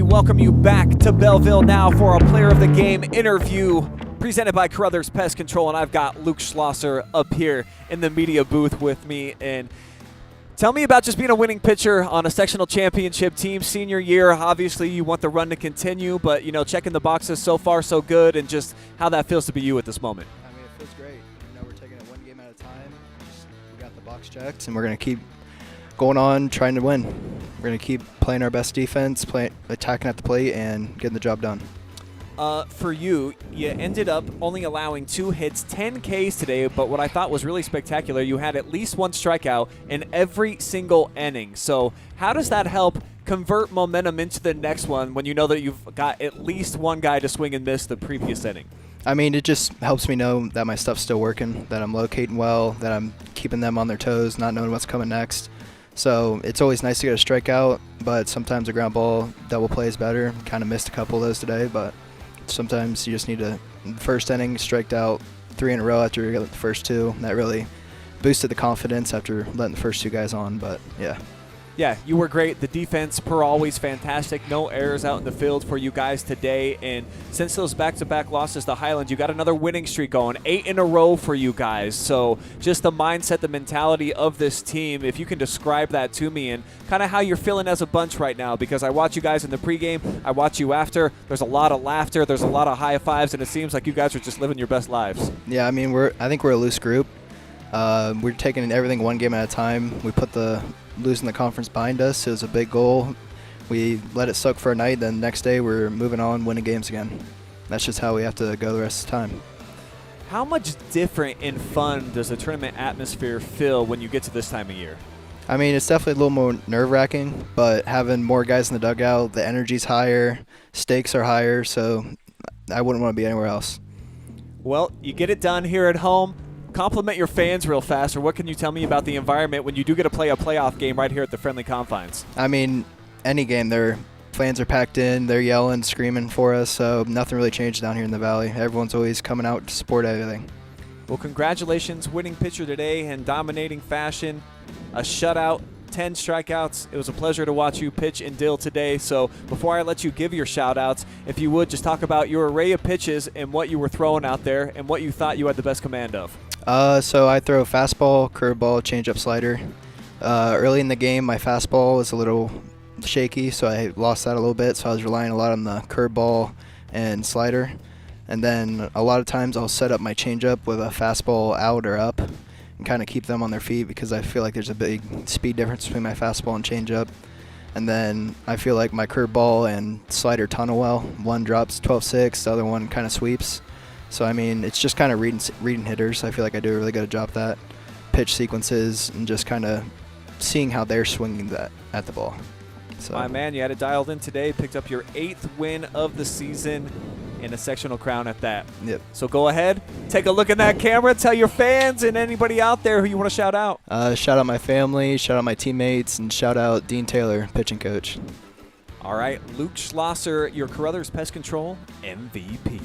welcome you back to Belleville now for a Player of the Game interview presented by Carother's Pest Control, and I've got Luke Schlosser up here in the media booth with me. And tell me about just being a winning pitcher on a sectional championship team, senior year. Obviously, you want the run to continue, but checking the boxes so far so good, and just how that feels to be you at this moment. I mean, it feels great. We're taking it one game at a time. We got the box checked, and we're going to keep going on trying to win. We're going to keep playing our best defense, attacking at the plate, and getting the job done. For you ended up only allowing 2 hits, 10 Ks today, but what I thought was really spectacular, you had at least 1 strikeout in every single inning. So how does that help convert momentum into the next one when you know that you've got at least one guy to swing and miss the previous inning? I mean, it just helps me know that my stuff's still working, that I'm locating well, that I'm keeping them on their toes, not knowing what's coming next. So it's always nice to get a strikeout, but sometimes a ground ball double play is better. Kind of missed a couple of those today, but sometimes you just need to, first inning, striked out 3 in a row after you got the first 2. That really boosted the confidence after letting the first 2 guys on, but yeah. Yeah, you were great. The defense, per always, fantastic. No errors out in the field for you guys today. And since those back-to-back losses to Highland, you got another winning streak going, 8 in a row for you guys. So just the mindset, the mentality of this team, if you can describe that to me and kind of how you're feeling as a bunch right now, because I watch you guys in the pregame, I watch you after. There's a lot of laughter. There's a lot of high fives, and it seems like you guys are just living your best lives. Yeah, I mean, I think we're a loose group. We're taking everything one game at a time. We put losing the conference behind us. It was a big goal. We let it soak for a night, then the next day we're moving on, winning games again. That's just how we have to go the rest of the time. How much different and fun does the tournament atmosphere feel when you get to this time of year? I mean, it's definitely a little more nerve-wracking, but having more guys in the dugout, the energy's higher, stakes are higher, so I wouldn't want to be anywhere else. Well, you get it done here at home. Compliment your fans real fast, or what can you tell me about the environment when you do get to play a playoff game right here at the Friendly Confines? I mean, any game, their fans are packed in, they're yelling, screaming for us, so nothing really changed down here in the Valley. Everyone's always coming out to support everything. Well, congratulations, winning pitcher today in dominating fashion, a shutout, 10 strikeouts. It was a pleasure to watch you pitch and deal today. So before I let you give your shout-outs, if you would, just talk about your array of pitches and what you were throwing out there and what you thought you had the best command of. So I throw fastball, curveball, changeup, slider. Early in the game, my fastball was a little shaky, so I lost that a little bit. So I was relying a lot on the curveball and slider. And then a lot of times I'll set up my changeup with a fastball out or up and kind of keep them on their feet, because I feel like there's a big speed difference between my fastball and changeup. And then I feel like my curveball and slider tunnel well. One drops 12-6, the other one kind of sweeps. So, I mean, it's just kind of reading hitters. I feel like I do a really good job at that. Pitch sequences and just kind of seeing how they're swinging that at the ball. So. My man, you had it dialed in today, picked up your 8th win of the season and a sectional crown at that. Yep. So go ahead, take a look in that camera, tell your fans and anybody out there who you want to shout out. Shout out my family, shout out my teammates, and shout out Dean Taylor, pitching coach. All right, Luke Schlosser, your Carother's Pest Control MVP.